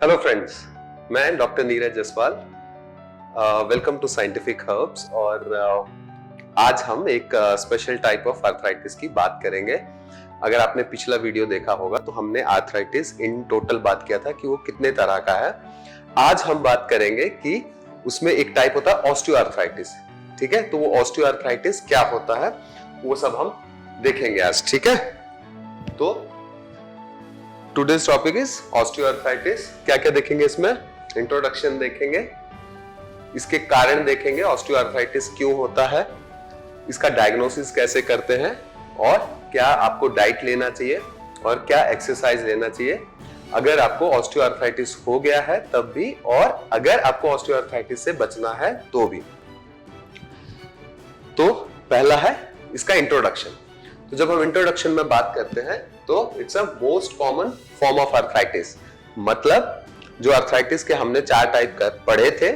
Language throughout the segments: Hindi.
हेलो फ्रेंड्स, मैं doctor Neeraj Jaswal. Welcome to scientific herbs. और आज हम एक स्पेशल टाइप ऑफ आर्थराइटिस की बात करेंगे। अगर आपने पिछला वीडियो देखा होगा तो हमने आर्थराइटिस इन टोटल बात किया था कि वो कितने तरह का है। आज हम बात करेंगे कि उसमें एक टाइप होता है ऑस्टियोआर्थराइटिस। ठीक है, तो वो ऑस्टियोआर्थराइटिस क्या होता है वो सब हम देखेंगे आज। ठीक है, तो टुडेज टॉपिक इज ऑस्टियोआर्थराइटिस। क्या क्या देखेंगे इसमें? इंट्रोडक्शन देखेंगे, इसके कारण देखेंगे, ऑस्टियोआर्थराइटिस क्यों होता है, इसका डायग्नोसिस कैसे करते हैं, और क्या आपको डाइट लेना चाहिए और क्या एक्सरसाइज लेना चाहिए अगर आपको ऑस्टियोआर्थराइटिस हो गया है तब भी, और अगर आपको ऑस्टियोआर्थराइटिस से बचना है तो भी। तो पहला है इसका इंट्रोडक्शन। तो जब हम इंट्रोडक्शन में बात करते हैं तो it's a most common form of arthritis. मतलब जो आर्थराइटिस के हमने 4 टाइप पढ़े थे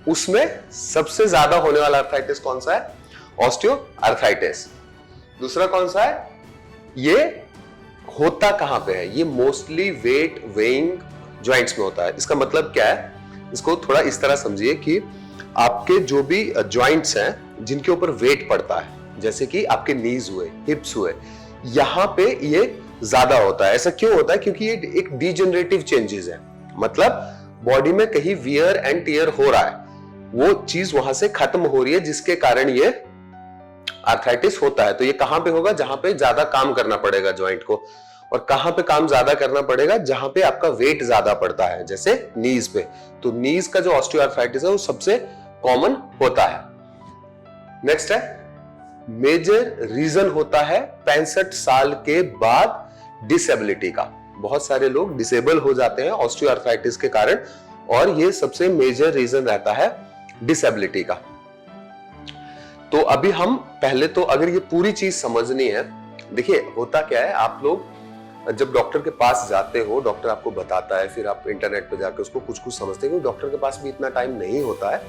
उसमें सबसे ज्यादा होने वाला आर्थराइटिस कौन सा है? ऑस्टियोआर्थराइटिस। दूसरा कौन सा है? ये होता कहां पे है? ये मोस्टली वेट वेइंग जॉइंट्स में होता है। इसका मतलब क्या है? इसको थोड़ा इस तरह समझिए कि आपके जो भी जॉइंट्स हैं जिनके ऊपर वेट पड़ता है, जैसे कि आपके नीज हुए, हिप्स हुए, यहां पे ये ज्यादा होता है। ऐसा क्यों होता है? क्योंकि ये एक डिजेनरेटिव चेंजेस है। मतलब बॉडी में कहीं वियर एंड टियर हो रहा है, वो चीज वहां से खत्म हो रही है जिसके कारण ये आर्थराइटिस होता है। तो ये कहां पे होगा? जहां पे ज्यादा काम करना पड़ेगा जॉइंट को। और कहां पे काम ज्यादा करना पड़ेगा? जहां पे आपका वेट ज्यादा पड़ता है, जैसे नीज पे। तो नीज का जो ऑस्टियोआर्थराइटिस है वो सबसे कॉमन होता है। नेक्स्ट है, मेजर रीजन होता है 65 साल के बाद डिसेबिलिटी का। बहुत सारे लोग डिसेबल हो जाते हैं ऑस्टियोआर्थराइटिस के कारण, और ये सबसे मेजर रीजन रहता है डिसेबिलिटी का। तो अभी हम पहले तो अगर ये पूरी चीज समझनी है, देखिए होता क्या है, आप लोग जब डॉक्टर के पास जाते हो, डॉक्टर आपको बताता है, फिर आप इंटरनेट पे जाकर उसको कुछ कुछ समझते हैं। डॉक्टर के पास भी इतना टाइम नहीं होता है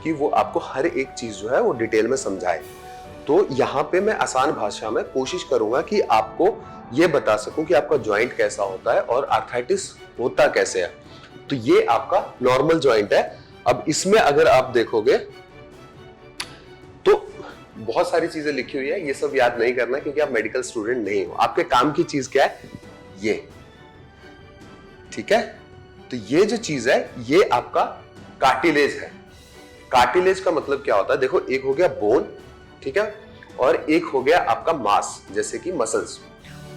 कि वो आपको हर एक चीज जो है वो डिटेल में समझाए। तो यहाँ पे मैं आसान भाषा में कोशिश करूंगा कि आपको ये बता सकूं कि आपका जॉइंट कैसा होता है और आर्थराइटिस होता कैसे है। तो ये आपका नॉर्मल जॉइंट है। अब इसमें अगर आप देखोगे तो बहुत सारी चीजें लिखी हुई है, ये सब याद नहीं करना क्योंकि आप मेडिकल स्टूडेंट नहीं हो। आपके काम की चीज क्या है? ये, ठीक है। तो ये जो चीज है ये आपका कार्टिलेज है। कार्टिलेज का मतलब क्या होता है? देखो, एक हो गया बोन, ठीक है, और एक हो गया आपका मांस जैसे कि मसल्स,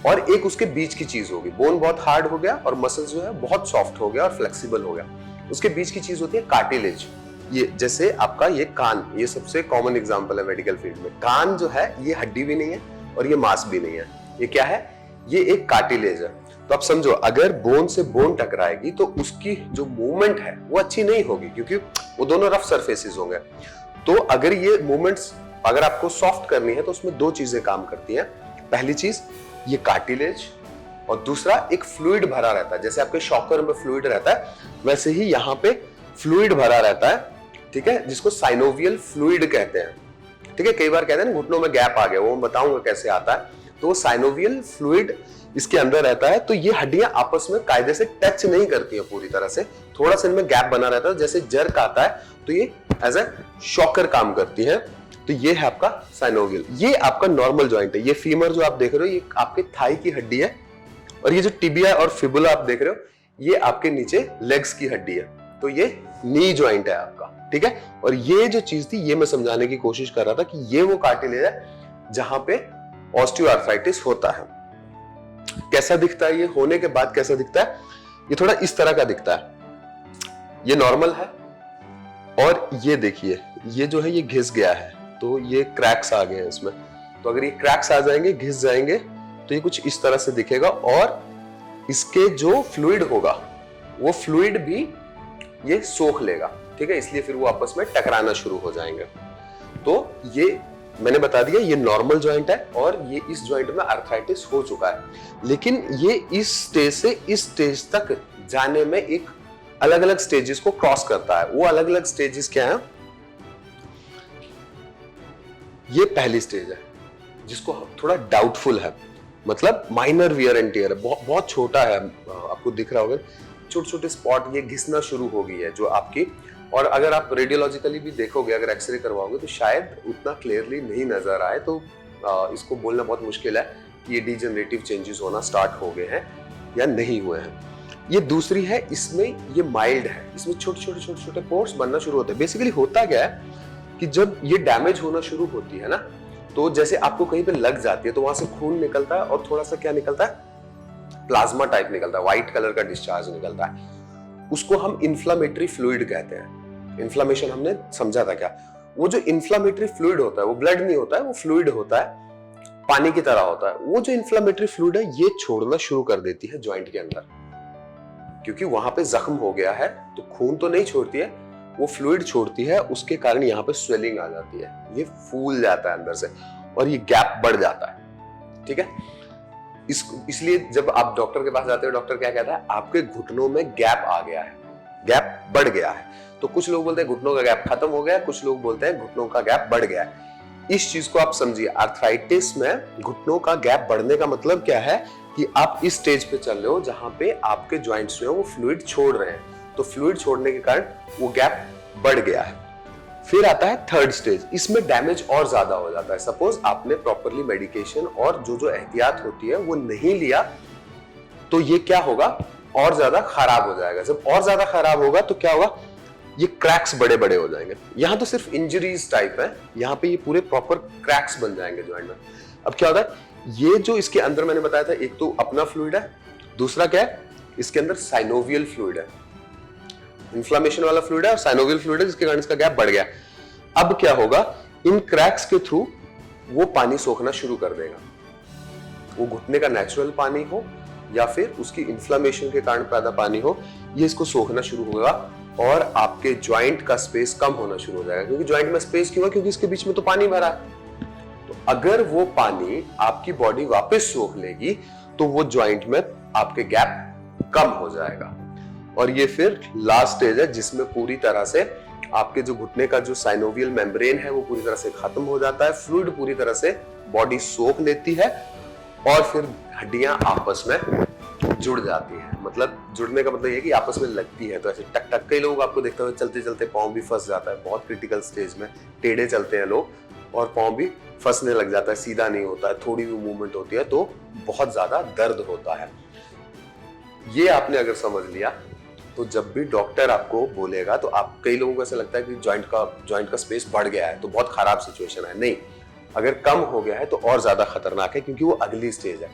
और एक उसके बीच की चीज होगी। बोन बहुत हार्ड हो गया और मसल्स जो है बहुत सॉफ्ट हो गया और फ्लेक्सिबल हो गया। उसके बीच की चीज होती है कार्टिलेज। ये जैसे आपका ये कान, ये सबसे कॉमन एग्जांपल है मेडिकल फील्ड में। कान जो है ये हड्डी भी नहीं है और ये मांस भी नहीं है, ये क्या है? ये एक कार्टिलेज है। तो आप समझो, अगर बोन से बोन टकराएगी तो उसकी जो मूवमेंट है वो अच्छी नहीं होगी, क्योंकि वो दोनों रफ सरफेसेस होंगे। तो अगर ये मूवमेंट्स अगर आपको सॉफ्ट करनी है तो उसमें 2 चीजें काम करती हैं। पहली चीज ये कार्टिलेज, और दूसरा एक फ्लूइड भरा रहता है। जैसे आपके शॉकर में फ्लूइड रहता है, वैसे ही यहाँ पे फ्लूइड भरा रहता है, ठीक है, जिसको साइनोवियल फ्लूइड कहते हैं। ठीक है, कई बार कहते हैं ना घुटनों में गैप आ गया, वो मैं बताऊंगा कैसे आता है। तो वो साइनोवियल फ्लूइड इसके अंदर रहता है। तो ये हड्डियां आपस में कायदे से टच नहीं करती है पूरी तरह से, थोड़ा सा इनमें गैप बना रहता है। जैसे जर्क आता है तो ये एज ए शॉकर काम करती है। तो ये है आपका साइनोवियल। ये आपका नॉर्मल जॉइंट है। ये फीमर जो आप देख रहे हो ये आपके थाई की हड्डी है, और ये जो टिबिया और फिबुला आप देख रहे हो ये आपके नीचे लेग्स की हड्डी है। तो ये नी जॉइंट है आपका, ठीक है। और ये जो चीज थी ये मैं समझाने की कोशिश कर रहा था कि ये वो कार्टिलेज है जहां पे ऑस्टियोआर्थराइटिस होता है। कैसा दिखता है ये होने के बाद? कैसा दिखता है? ये थोड़ा इस तरह का दिखता है। ये नॉर्मल है, और ये देखिए ये जो है ये घिस गया है, तो ये क्रैक्स आ गए हैं इसमें। तो अगर ये क्रैक्स आ जाएंगे, घिस जाएंगे, तो ये कुछ इस तरह से दिखेगा। और इसके जो फ्लूइड होगा वो फ्लूइड भी ये सोख लेगा, ठीक है, इसलिए फिर वो आपस में टकराना शुरू हो जाएंगे। तो ये मैंने बता दिया ये नॉर्मल जॉइंट है, और ये इस जॉइंट में आर्थराइटिस हो चुका है। लेकिन ये इस स्टेज से इस स्टेज तक जाने में एक अलग अलग स्टेजेस को क्रॉस करता है। वो अलग अलग स्टेजेस क्या है? ये पहली स्टेज है जिसको थोड़ा डाउटफुल है, मतलब माइनर वियर एंड टियर है, बहुत छोटा है, आपको दिख रहा होगा छोटे छोटे स्पॉट ये घिसना शुरू हो गई है जो आपकी, और अगर आप रेडियोलॉजिकली भी देखोगे, अगर एक्सरे करवाओगे तो शायद उतना क्लियरली नहीं नजर आए, तो इसको बोलना बहुत मुश्किल है कि ये डिजेनरेटिव चेंजेस होना स्टार्ट हो गए हैं या नहीं हुए हैं। ये दूसरी है, इसमें ये माइल्ड है, इसमें छोटे छोटे पोर्स बनना शुरू होते हैं। बेसिकली होता क्या है कि जब ये डैमेज होना शुरू होती है ना, तो जैसे आपको कहीं पे लग जाती है तो वहां से खून निकलता है और थोड़ा सा क्या निकलता है, प्लाज्मा टाइप निकलता है, व्हाइट कलर का डिस्चार्ज निकलता है। उसको हम इन्फ्लामेटरी फ्लूइड कहते हैं। इन्फ्लामेशन हमने समझा था क्या, वो जो इन्फ्लामेटरी फ्लूइड होता है वो ब्लड नहीं होता है, वो फ्लूइड होता है, पानी की तरह होता है। वो जो इन्फ्लामेटरी फ्लूइड है ये छोड़ना शुरू कर देती है जॉइंट के अंदर, क्योंकि वहां पे जख्म हो गया है तो खून तो नहीं छोड़ती है, वो फ्लूइड छोड़ती है, उसके कारण यहाँ पे स्वेलिंग आ जाती है, ये फूल जाता है अंदर से और ये गैप बढ़ जाता है। ठीक है, इसलिए जब आप डॉक्टर के पास जाते हो, डॉक्टर क्या कहता है, आपके घुटनों में गैप आ गया है, गैप बढ़ गया है। तो कुछ लोग बोलते हैं घुटनों का गैप खत्म हो गया, कुछ लोग बोलते हैं घुटनों का गैप बढ़ गया है। इस चीज को आप समझिए, आर्थराइटिस में घुटनों का गैप बढ़ने का मतलब क्या है कि आप इस स्टेज पे चल रहे हो जहां पे आपके जॉइंट्स जो है वो फ्लूइड छोड़ रहे हैं, तो फ्लूइड छोड़ने के कारण वो गैप बढ़ गया है। फिर आता है थर्ड स्टेज, इसमें डैमेज और ज्यादा हो जाता है। सपोज आपने प्रॉपरली मेडिकेशन और जो एहतियात होती है वो नहीं लिया, तो ये क्या होगा, और ज्यादा खराब हो जाएगा। जब और ज्यादा खराब होगा तो क्या होगा, ये क्रैक्स बड़े बड़े हो जाएंगे। यहां तो सिर्फ इंजरीज टाइप है, यहां पे ये पूरे प्रॉपर क्रैक्स बन जाएंगे जॉइंट में। अब क्या होता है, ये जो इसके अंदर मैंने बताया था, एक तो अपना फ्लूइड है, दूसरा क्या है, इसके अंदर साइनोवियल फ्लूइड है, इन्फ्लामेशन वाला फ्लूइड है और साइनोवियल फ्लूइड है, जिसके कारण इसका गैप बढ़ गया। अब क्या होगा, इन क्रैक्स के थ्रू वो पानी सोखना शुरू कर देगा, वो घुटने का नेचुरल पानी हो या फिर उसकी इन्फ्लामेशन के कारण पैदा पानी हो, ये इसको सोखना शुरू होगा और आपके ज्वाइंट का स्पेस कम होना शुरू हो जाएगा। क्योंकि ज्वाइंट में स्पेस क्यों है, क्योंकि इसके बीच में तो पानी भरा है। तो अगर वो पानी आपकी बॉडी वापस सोख लेगी तो वो ज्वाइंट में आपके गैप कम हो जाएगा। और ये फिर लास्ट स्टेज है जिसमें पूरी तरह से आपके जो घुटने का जो साइनोवियल मेम्ब्रेन है वो पूरी तरह से खत्म हो जाता है, फ्लूइड पूरी तरह से बॉडी सोख लेती है और फिर हड्डियां आपस में जुड़ जाती है। मतलब जुड़ने का मतलब ये कि आपस में लगती है, तो ऐसे टक टक। कई लोग आपको देखते हुए चलते चलते पांव भी फंस जाता है, बहुत क्रिटिकल स्टेज में टेढ़े चलते हैं लोग और पांव भी फंसने लग जाता है, सीधा नहीं होता है, थोड़ी भी मूवमेंट होती है तो बहुत ज्यादा दर्द होता है। ये आपने अगर समझ लिया तो जब भी डॉक्टर आपको बोलेगा तो आप, कई लोगों को ऐसा लगता है कि जॉइंट का स्पेस बढ़ गया है तो बहुत खराब सिचुएशन है। नहीं, अगर कम हो गया है तो और ज्यादा खतरनाक है, क्योंकि वो अगली स्टेज है।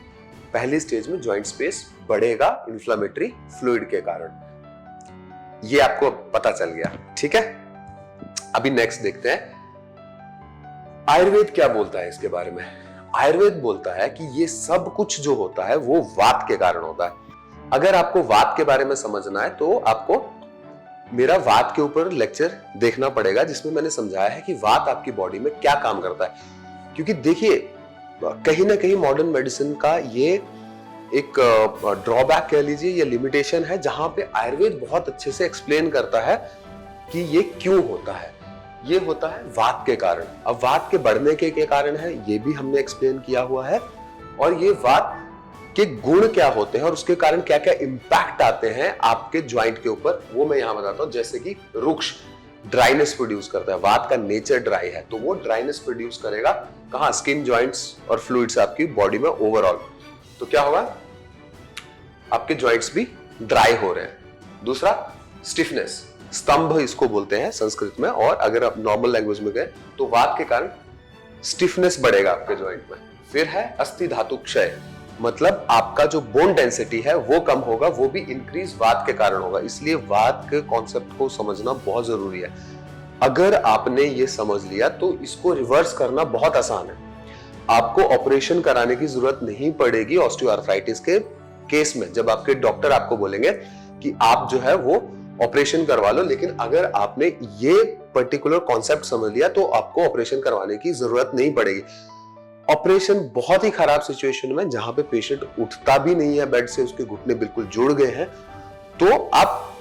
पहली स्टेज में जॉइंट स्पेस बढ़ेगा इन्फ्लेमेटरी फ्लूइड के कारण। ये आपको पता चल गया, ठीक है। अभी नेक्स्ट देखते हैं आयुर्वेद क्या बोलता है इसके बारे में। आयुर्वेद बोलता है कि ये सब कुछ जो होता है वो वात के कारण होता है। अगर आपको वात के बारे में समझना है तो आपको मेरा वात के ऊपर लेक्चर देखना पड़ेगा, जिसमें मैंने समझाया है कि वात आपकी बॉडी में क्या काम करता है। क्योंकि देखिए, कहीं ना कहीं मॉडर्न मेडिसिन का ये एक ड्रॉबैक कह लीजिए या लिमिटेशन है, जहां पे आयुर्वेद बहुत अच्छे से एक्सप्लेन करता है कि ये क्यों होता है। ये होता है वात के कारण। अब वात के बढ़ने के कारण है, ये भी हमने एक्सप्लेन किया हुआ है। और ये वात के गुण क्या होते हैं और उसके कारण क्या क्या इंपैक्ट आते हैं आपके ज्वाइंट के ऊपर, वो मैं यहां बताता हूं। जैसे कि रुक्ष ड्राइनेस प्रोड्यूस करता है, वात का नेचर ड्राई है तो वो ड्राइनेस प्रोड्यूस करेगा कहां, स्किन, जॉइंट्स और फ्लूइड्स आपकी बॉडी में ओवरऑल। तो क्या होगा, आपके जॉइंट्स भी ड्राई हो रहे हैं। दूसरा, स्टिफनेस, स्तंभ इसको बोलते हैं संस्कृत में, और अगर आप नॉर्मल लैंग्वेज में गए तो वात के कारण स्टिफनेस बढ़ेगा आपके जॉइंट में। फिर है अस्थि धातु क्षय, मतलब आपका जो बोन डेंसिटी है वो कम होगा, वो भी इंक्रीज वात के कारण होगा। इसलिए वात के कॉन्सेप्ट को समझना बहुत जरूरी है। अगर आपने ये समझ लिया तो इसको रिवर्स करना बहुत आसान है। आपको ऑपरेशन कराने की जरूरत नहीं पड़ेगी ऑस्टियोआर्थराइटिस के केस में, जब आपके डॉक्टर आपको बोलेंगे कि आप जो है वो ऑपरेशन करवा लो। लेकिन अगर आपने ये पर्टिकुलर कॉन्सेप्ट समझ लिया तो आपको ऑपरेशन करवाने की जरूरत नहीं पड़ेगी। ऑपरेशन बहुत ही खराब सिचुएशन में, जहां पे पेशेंट उठता भी नहीं है बेड से, उसके घुटने बिल्कुल जुड़ गए हैं, तो आप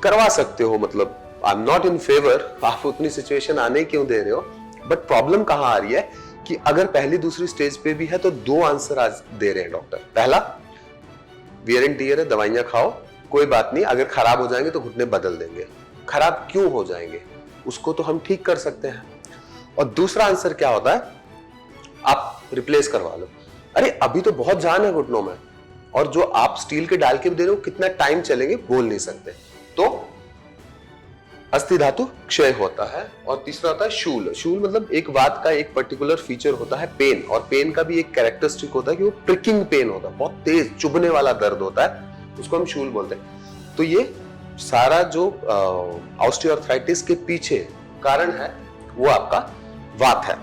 करवा सकते हो। मतलब I am not in favour, आप उतनी सिचुएशन आने क्यों दे रहे हो। बट प्रॉब्लम कहां आ रही है कि अगर पहली दूसरी स्टेज पे भी है तो दो आंसर आज दे रहे हैं डॉक्टर। पहला, वियर एंड टियर है, दवाइयां खाओ, कोई बात नहीं, अगर खराब हो जाएंगे तो घुटने बदल देंगे। खराब क्यों हो जाएंगे, उसको तो हम ठीक कर सकते हैं। और दूसरा आंसर क्या होता है, आप रिप्लेस करवा लो। अरे अभी तो बहुत जान है घुटनों में, और जो आप स्टील के डाल के दे रहे हो कितना टाइम चलेंगे बोल नहीं सकते। तो अस्थि धातु क्षय होता है। और तीसरा होता है शूल। शूल मतलब एक वात का एक पर्टिकुलर फीचर होता है पेन, और पेन का भी एक कैरेक्टरिस्टिक होता है कि वो प्रिकिंग पेन होता है, बहुत तेज चुभने वाला दर्द होता है, उसको हम शूल बोलते हैं। तो ये सारा जो ऑस्टियोआर्थराइटिस के पीछे कारण है वो आपका वात है।